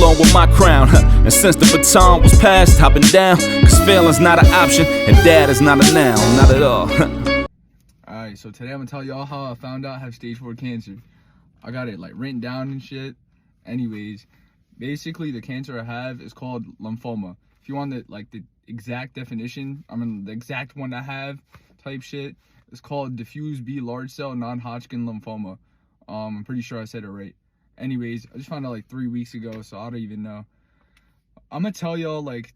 along with my crown. And since the baton was passed, I've been down. Cause failing's not an option, and dad is not a noun. Not at all. Alright, so today I'm gonna tell y'all how I found out I have stage 4 cancer. I got it like written down and shit. Anyways, basically the cancer I have is called lymphoma. If you want the exact definition, the exact one I have type shit, it's called diffuse B large cell non-Hodgkin lymphoma. I'm pretty sure I said it right. Anyways, I just found out like 3 weeks ago, so I don't even know. I'm gonna tell y'all like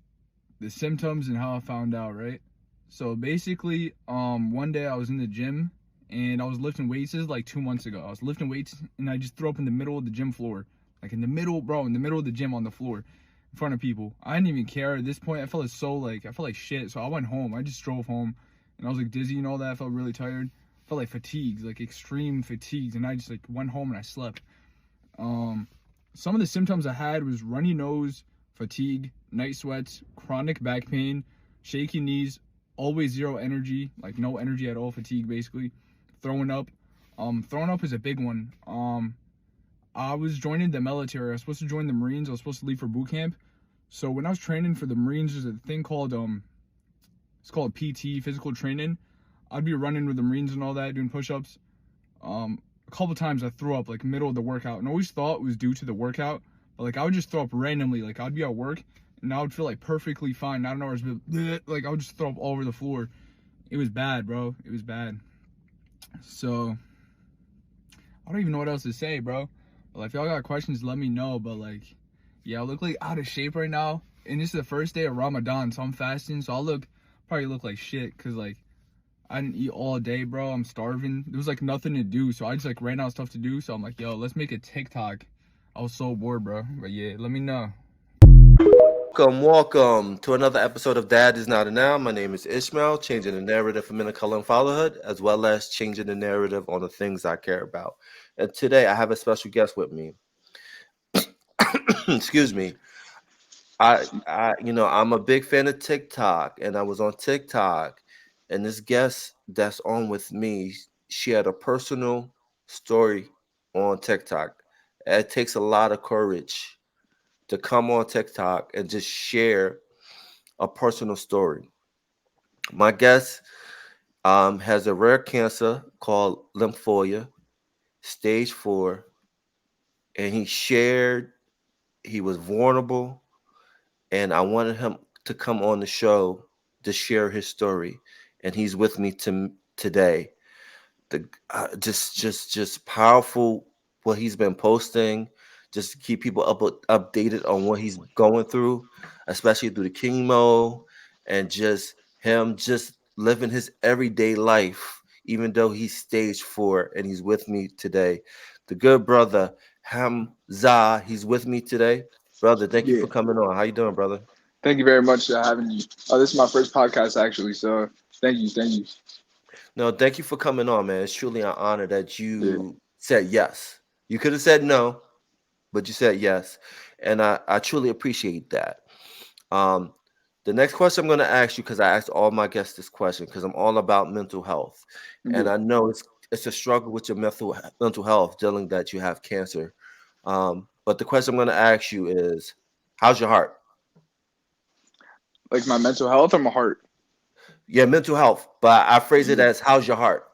the symptoms and how I found out, right? So basically, one day I was in the gym and I was lifting weights. This is like 2 months ago. I was lifting weights and I just threw up in the middle of the gym floor. Like in the middle of the gym on the floor in front of people. I didn't even care at this point. I felt like shit. So I went home. I just drove home and I was like dizzy and all that. I felt really tired. I felt like fatigues, like extreme fatigues. And I just like went home and I slept. Some of the symptoms I had was runny nose, fatigue, night sweats, chronic back pain, shaky knees, always zero energy, like no energy at all, fatigue basically, throwing up. Throwing up is a big one. I was joining the military. I was supposed to join the Marines. I was supposed to leave for boot camp. So when I was training for the Marines, there's a thing called it's called PT, physical training. I'd be running with the Marines and all that, doing push-ups. A couple times I threw up like middle of the workout, and I always thought it was due to the workout. But like I would just throw up randomly. Like I'd be at work and I would feel like perfectly fine. I don't know, I was like I would just throw up all over the floor. It was bad, bro. It was bad. So I don't even know what else to say, bro. Like, if y'all got questions, let me know. But like, yeah, I look like out of shape right now. And this is the first day of Ramadan, so I'm fasting. So I'll probably look like shit, cause like I didn't eat all day, bro. I'm starving. There was like nothing to do, so I just like ran out of stuff to do. So I'm like, yo, let's make a TikTok. I was so bored, bro. But yeah, let me know. Welcome to another episode of Dad is Not a Noun. My name is Ishmael, changing the narrative for men of color and fatherhood, as well as changing the narrative on the things I care about. And today I have a special guest with me. Excuse me. I'm a big fan of TikTok, and I was on TikTok, and this guest that's on with me, she had a personal story on TikTok. It takes a lot of courage to come on TikTok and just share a personal story. My guest has a rare cancer called lymphoma, stage 4, and he was vulnerable, and I wanted him to come on the show to share his story, and he's with me today. Just powerful what he's been posting, just to keep people updated on what he's going through, especially through the chemo, and just him just living his everyday life, even though he's stage 4, and he's with me today. The good brother Hamzah, he's with me today. Brother, thank you for coming on. How you doing, brother? Thank you very much for having me. This is my first podcast actually, so thank you. No, thank you for coming on, man. It's truly an honor that you said yes. You could have said no, but you said yes, and I truly appreciate that. The next question I'm going to ask you, because I asked all my guests this question, because I'm all about mental health, and I know it's a struggle with your mental health, dealing that you have cancer. But the question I'm going to ask you is, how's your heart? Like my mental health or my heart? Yeah, mental health, but I phrase it as, how's your heart?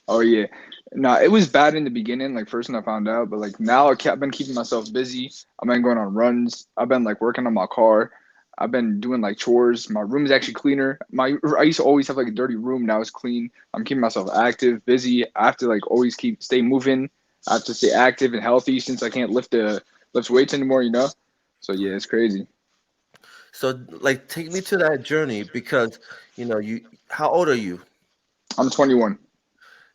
Oh yeah. No, it was bad in the beginning, like first when I found out, but like now I've been keeping myself busy. I've been going on runs. I've been like working on my car. I've been doing like chores. My room is actually cleaner. I used to always have like a dirty room. Now it's clean. I'm keeping myself active, busy. I have to like always stay moving. I have to stay active and healthy since I can't lift weights anymore, you know? So yeah, it's crazy. So like, take me to that journey, because how old are you? I'm 21.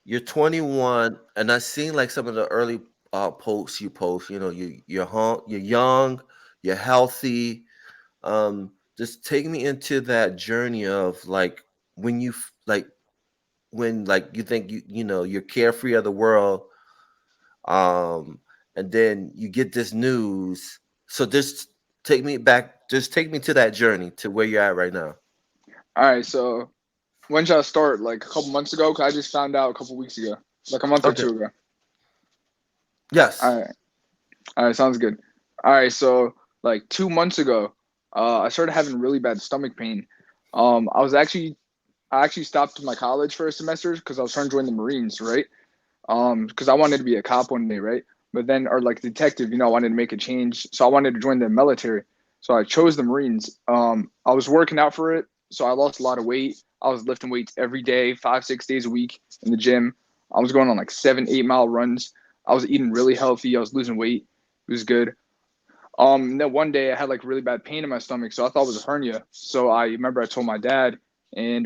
You're 21, and I've seen like some of the early posts you post. You're young, you're healthy. Just take me into that journey of like when you you think you're carefree of the world, and then you get this news. So just take me back. Just take me to that journey to where you're at right now. All right, so when should I start? Like a couple months ago? Because I just found out a couple weeks ago, like a month or two ago. Yes. All right, sounds good. All right, so like 2 months ago, I started having really bad stomach pain. I actually stopped my college for a semester because I was trying to join the Marines, right? Because I wanted to be a cop one day, right? But then, or like detective, I wanted to make a change, so I wanted to join the military. So I chose the Marines. I was working out for it, so I lost a lot of weight. I was lifting weights every day, 5, 6 days a week in the gym. I was going on like 7, 8 mile runs. I was eating really healthy. I was losing weight. It was good. And then one day I had like really bad pain in my stomach, so I thought it was a hernia. So I remember I told my dad, and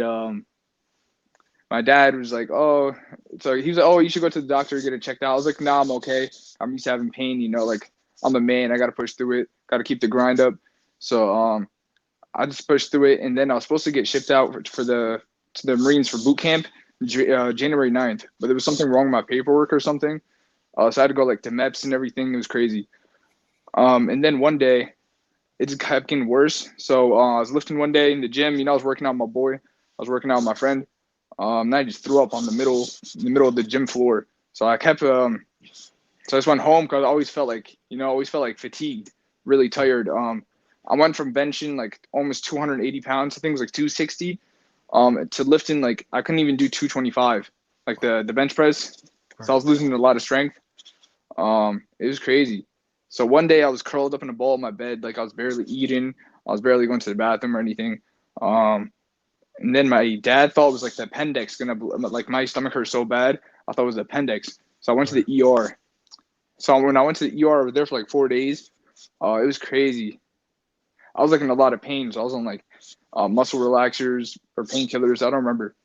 my dad was like, "Oh," so he was like, "Oh, you should go to the doctor, get it checked out." I was like, "Nah, I'm okay. I'm used to having pain. Like I'm a man. I got to push through it. Got to keep the grind up." So I just pushed through it, and then I was supposed to get shipped out for the to the Marines for boot camp January 9th, but there was something wrong with my paperwork or something. So I had to go like to MEPS and everything. It was crazy. And then one day it just kept getting worse. So I was lifting one day in the gym. I was working out with my boy. I was working out with my friend. And I just threw up on the middle of the gym floor. So I kept, so I just went home because I always felt like fatigued, really tired. I went from benching like almost 280 pounds. I think it was like 260, to lifting like I couldn't even do 225, like the bench press. So I was losing a lot of strength. It was crazy. So one day I was curled up in a ball in my bed, like I was barely eating. I was barely going to the bathroom or anything. And then my dad thought it was like the appendix like my stomach hurt so bad. I thought it was the appendix. So I went to the ER. So when I went to the ER, I was there for like 4 days. It was crazy. I was like in a lot of pain. So I was on like muscle relaxers or painkillers. I don't remember.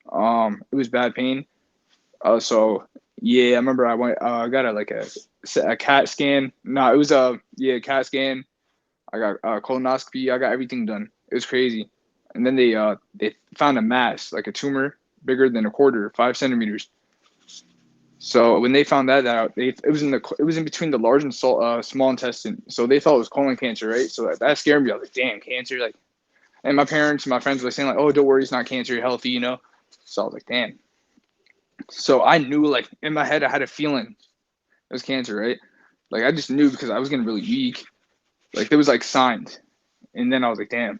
It was bad pain. So yeah, I remember I got a CAT scan. No, it was a CAT scan. I got a colonoscopy. I got everything done. It was crazy. And then they found a mass, like a tumor bigger than a quarter, 5 centimeters. So when they found that out, it was in between the large and small intestine. So they thought it was colon cancer, right? So that scared me. I was like, damn, cancer. Like, and my parents and my friends were saying like, oh, don't worry, it's not cancer. You're healthy. So I was like, damn. So I knew, like, in my head, I had a feeling it was cancer, right? Like I just knew because I was getting really weak. Like there was like signs, and then I was like, damn.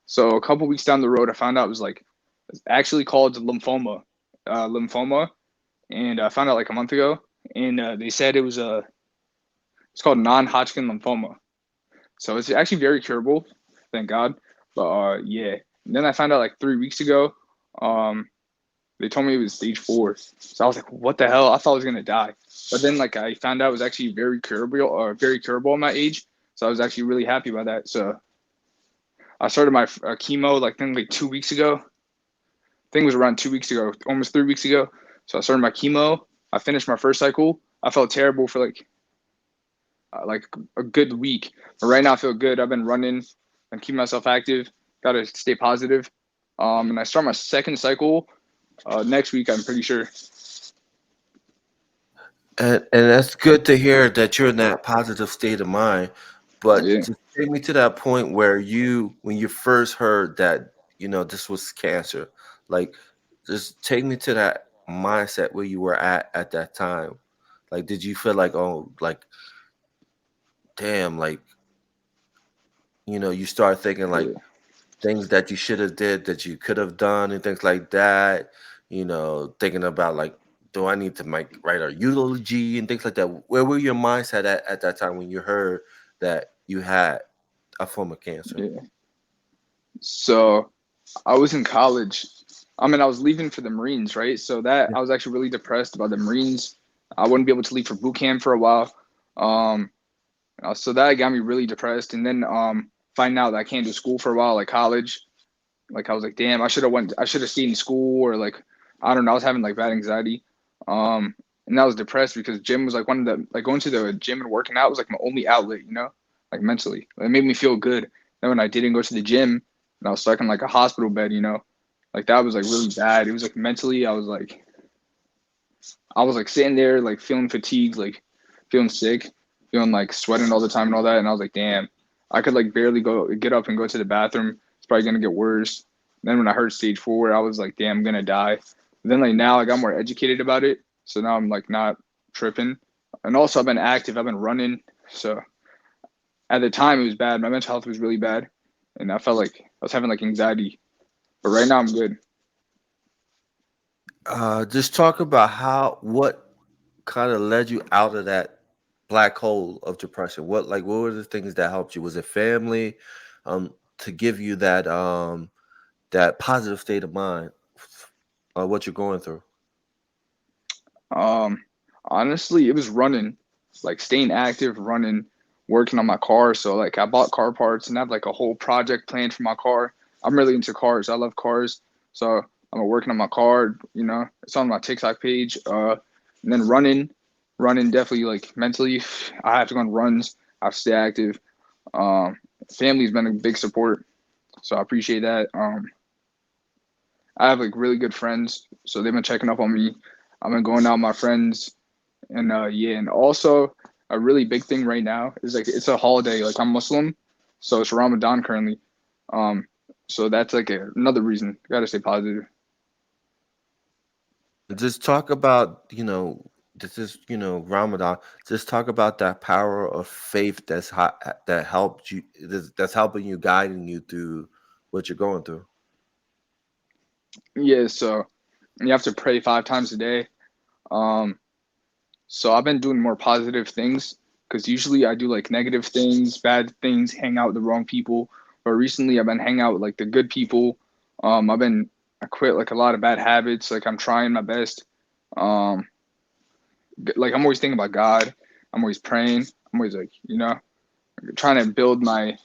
So a couple weeks down the road, I found out it's actually called lymphoma, and I found out like a month ago, and they said it's called non-Hodgkin lymphoma. So it's actually very curable, thank God. But yeah. And then I found out like 3 weeks ago, they told me it was stage 4. So I was like, what the hell? I thought I was gonna die. But then like I found out it was actually very curable at my age. So I was actually really happy about that. So I started my chemo like 2 weeks ago. I think it was around 2 weeks ago, almost 3 weeks ago. So I started my chemo. I finished my first cycle. I felt terrible for like a good week, but right now I feel good. I've been running and keeping myself active. Got to stay positive. And I start my second cycle next week, I'm pretty sure. And that's good to hear that you're in that positive state of mind. But Yeah. just take me to that point where when you first heard that, this was cancer, like, just take me to that mindset where you were at that time. Like, did you feel like, oh, like, damn, like, you start thinking like Yeah. things that you should have did that you could have done and things like that, thinking about like, do I need to write a eulogy and things like that? Where were your mindset at that time when you heard that you had a form of cancer? Yeah. So I was in college. I mean, I was leaving for the Marines, right? So that Yeah. I was actually really depressed about the Marines. I wouldn't be able to leave for boot camp for a while. Um, so that got me really depressed. And then finding out that I can't do school for a while, like college. Like I was like, damn, I should have stayed in school, or like, I don't know. I was having like bad anxiety. And I was depressed because gym was like one of the, like going to the gym and working out was like my only outlet, like mentally. It made me feel good. Then when I didn't go to the gym and I was stuck in like a hospital bed, like that was like really bad. It was like mentally, I was like sitting there, like feeling fatigued, like feeling sick, feeling like sweating all the time and all that. And I was like, damn, I could like barely get up and go to the bathroom. It's probably gonna get worse. And then when I heard stage 4, I was like, damn, I'm gonna die. And then like now I got more educated about it, so now I'm like not tripping. And also I've been active. I've been running, so At the time, it was bad. My mental health was really bad, and I felt like I was having like anxiety. But right now, I'm good. Just talk about what kind of led you out of that black hole of depression. What were the things that helped you? Was it family, to give you that positive state of mind, what you're going through? Um, Honestly, it was running, like staying active, running, working on my car. So like I bought car parts and I have like a whole project planned for my car. I'm really into cars. I love cars. So I'm working on my car. It's on my TikTok page. And then running definitely like mentally. I have to go on runs. I have to stay active. Um, Family's been a big support, so I appreciate that. I have like really good friends, so they've been checking up on me. I've been going out with my friends, and yeah, and also a really big thing right now is like it's a holiday. Like I'm Muslim, so it's Ramadan currently. Um, so that's like another reason. Got to stay positive. Just talk about, this is, Ramadan. Just talk about that power of faith that helped you, that's helping you, guiding you through what you're going through. Yeah, so you have to pray 5 times a day. Um, so I've been doing more positive things because usually I do like negative things, bad things, hang out with the wrong people. But recently I've been hanging out with like the good people. I quit like a lot of bad habits. Like I'm trying my best. Um, like I'm always thinking about God. I'm always praying. I'm always like, trying to build my,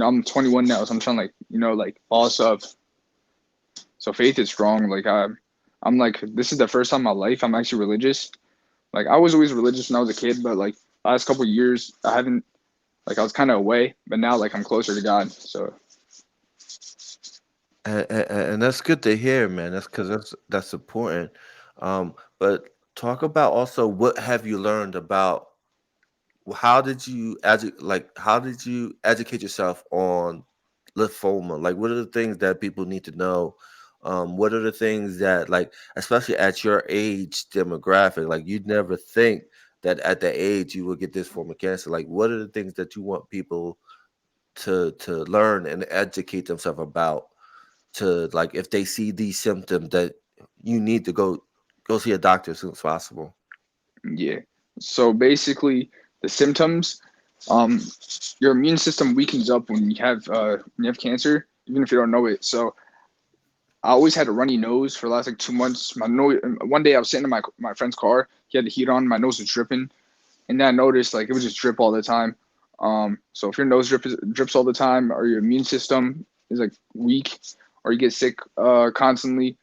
I'm 21 now, so I'm trying to like, like boss up. So faith is strong. Like I'm like, this is the first time in my life I'm actually religious. Like I was always religious when I was a kid, but like last couple of years I haven't. Like I was kind of away, but now like I'm closer to God. So And that's good to hear, man. That's because that's important. But talk about also, what have you learned about, how did you educate yourself on lymphoma? Like, what are the things that people need to know? What are the things that, like, especially at your age demographic, like, you'd never think that at the age you would get this form of cancer. Like, what are the things that you want people to learn and educate themselves about, to, like, if they see these symptoms, that you need to go see a doctor as soon as possible? yeah. So basically, the symptoms, um, your immune system weakens up when you have cancer, even if you don't know it. So I always had a runny nose for the last like 2 months. My nose. One day I was sitting in my friend's car. He had the heat on. My nose was dripping, and then I noticed like it would just drip all the time. So if your nose drips all the time, or your immune system is like weak, or you get sick constantly,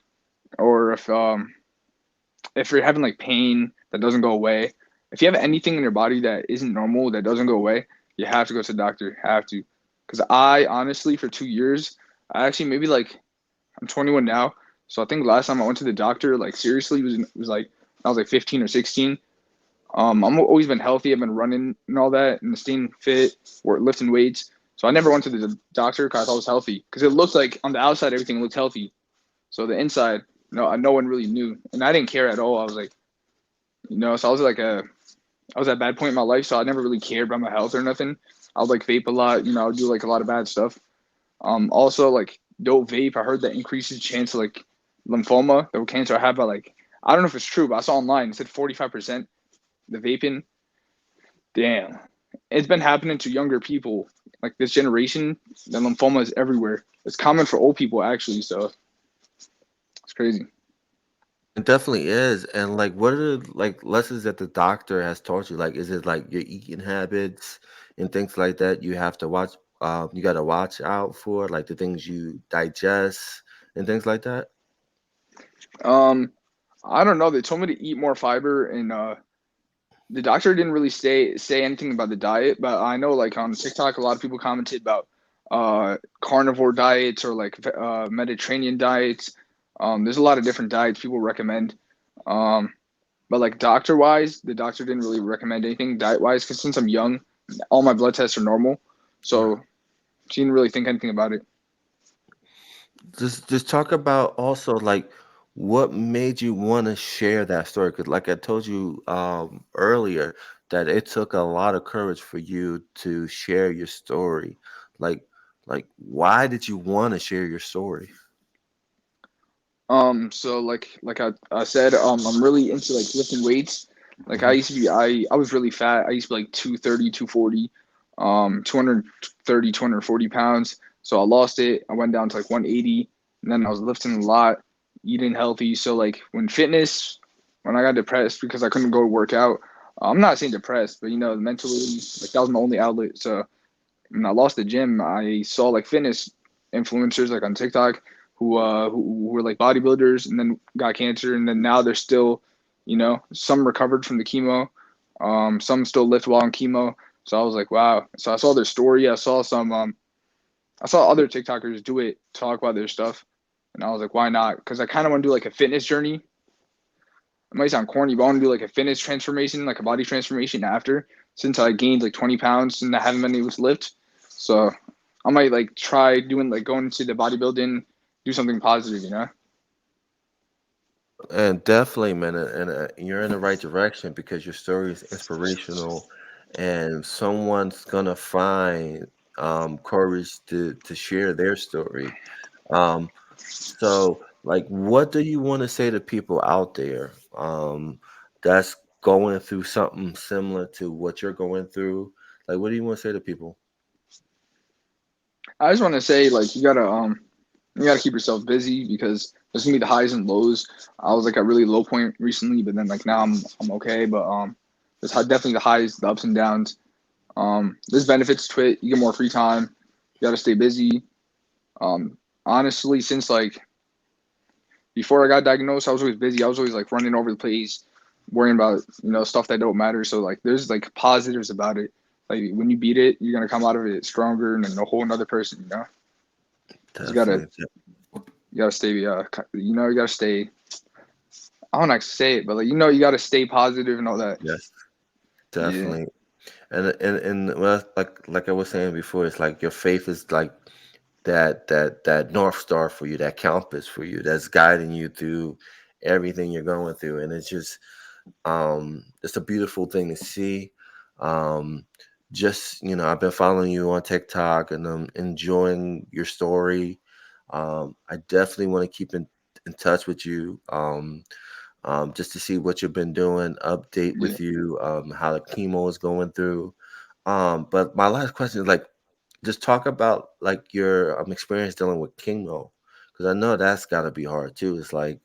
or if you're having like pain that doesn't go away, if you have anything in your body that isn't normal that doesn't go away, you have to go to the doctor. Have to, because I honestly for 2 years, I actually maybe like I'm 21 now, so I think last time I went to the doctor like seriously was like I was like 15 or 16. I'm always been healthy. I've been running and all that, and staying fit, or lifting weights. So I never went to the doctor because I thought I was healthy. Because it looked like on the outside everything looked healthy, so the inside, no one really knew, and I didn't care at all. I was like, so I was at a bad point in my life, so I never really cared about my health or nothing. I would like vape a lot, I would do like a lot of bad stuff. Also like don't vape. I heard that increases chance of like lymphoma, the cancer I have. By like I don't know if it's true, but I saw online it said 45%. The vaping, damn, it's been happening to younger people. Like this generation, the lymphoma is everywhere. It's common for old people actually, so it's crazy. It definitely is. And, like, what are the, like, lessons that the doctor has taught you? Like, is it like your eating habits and things like that you have to watch, you got to watch out for, like the things you digest and things like that? Um, I don't know. They told me to eat more fiber, and the doctor didn't really say anything about the diet. But I know, like on TikTok, a lot of people commented about carnivore diets or like Mediterranean diets. There's a lot of different diets people recommend. Um, but like doctor wise, the doctor didn't really recommend anything diet wise because since I'm young, all my blood tests are normal, Right. so she didn't really think anything about it. Just talk about also, like, what made you want to share that story, because, like I told you earlier, that it took a lot of courage for you to share your story. Like, why did you want to share your story? So like I said, I'm really into like lifting weights. Like I Hmm. used to be, I was really fat. I used to be like 230, 240, 230, 240 pounds. So I lost it. I went down to like 180, and then I was lifting a lot, eating healthy. So like when I got depressed because I couldn't go work out, I'm not saying depressed, but mentally, like that was my only outlet. So when I lost the gym, I saw like fitness influencers like on TikTok who were like bodybuilders and then got cancer, and then now they're still, some recovered from the chemo, some still lift while on chemo. So I was like, wow. So I saw their story. I saw other TikTokers do it, talk about their stuff, and I was like, why not? Because I kind of want to do like a fitness journey. It might sound corny, but I want to do like a fitness transformation, like a body transformation after, since I gained like 20 pounds and I haven't been able to lift. So I might like try doing like going into the bodybuilding, do something positive. And definitely, man, and you're in the right direction because your story is inspirational, and someone's gonna find courage to share their story. Um, so, like, what do you want to say to people out there that's going through something similar to what you're going through? Like, what do you want to say to people? I just want to say like you gotta keep yourself busy because there's gonna be the highs and lows. I was like at a really low point recently, but then like now I'm okay. But there's definitely the highs, the ups and downs. There's benefits to it. You get more free time. You gotta stay busy. Honestly, since like before I got diagnosed, I was always busy. I was always like running over the place, worrying about stuff that don't matter. So like there's like positives about it. Like when you beat it, you're gonna come out of it stronger and a whole another person. You gotta Definitely. you gotta stay you gotta stay. I don't like to say it, but like you gotta stay positive and all that. Yes, Yeah, definitely. And well, like I was saying before, it's like your faith is like that north star for you, that compass for you, that's guiding you through everything you're going through, and it's a beautiful thing to see. Um, just I've been following you on TikTok, and I'm enjoying your story. I definitely want to keep in touch with you. Just to see what you've been doing, update yeah. with you, how the chemo is going through. But my last question is like, just talk about like your experience dealing with chemo, because I know that's got to be hard too. It's like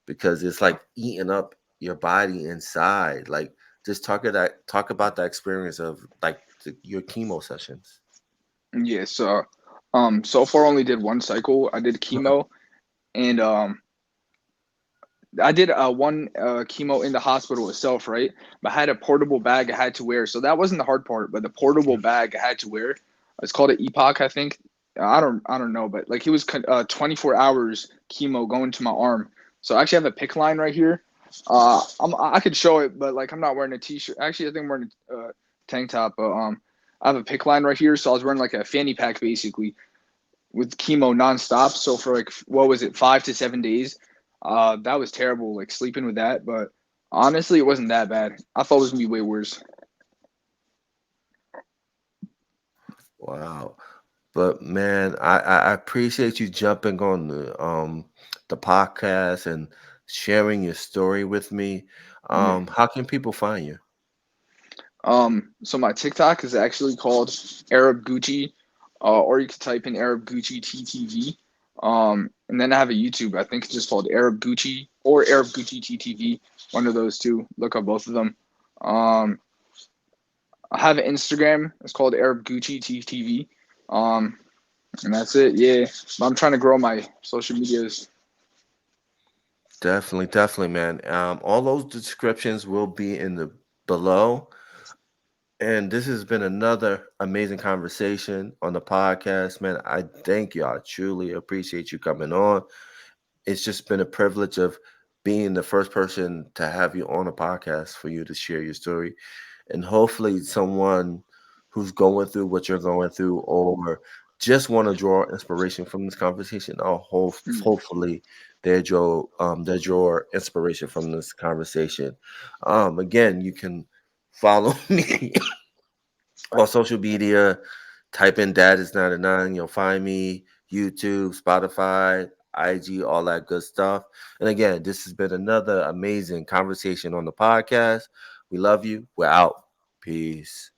because it's like eating up your body inside. Like, just talk about that experience of like your chemo sessions. Yeah. So far only did one cycle. I did Okay. chemo, and I did one chemo in the hospital itself, right? But I had a portable bag I had to wear, so that wasn't the hard part. But the portable bag I had to wear, it's called an epoch, I think. I don't know, but like it was 24 hours chemo going to my arm. So I actually have a pick line right here. I could show it, but like I'm not wearing a t-shirt. Actually, I think I'm wearing a tank top. But I have a pick line right here, so I was wearing like a fanny pack basically with chemo nonstop. So for like what was it, 5 to 7 days? That was terrible. Like sleeping with that, but honestly, it wasn't that bad. I thought it was gonna be way worse. Wow. But man, I appreciate you jumping on the podcast and sharing your story with me. Yeah. How can people find you? So my TikTok is actually called Arab Gucci, or you could type in Arab Gucci TTV. And then I have a YouTube. I think it's just called Arab Gucci or Arab Gucci TTV. One of those two. Look up both of them. Um, I have an Instagram. It's called Arab Gucci TTV. Um, and that's it. Yeah, but I'm trying to grow my social medias. Definitely, definitely, man. All those descriptions will be in the below. And this has been another amazing conversation on the podcast, man. I thank you. I truly appreciate you coming on. It's just been a privilege of being the first person to have you on a podcast for you to share your story. And hopefully someone who's going through what you're going through or just want to draw inspiration from this conversation, hopefully they draw inspiration from this conversation. Again, you can Follow me on social media. Type in Dad is not a none. You'll find me. YouTube, Spotify, IG, all that good stuff. And again, this has been another amazing conversation on the podcast. We love you. We're out. Peace.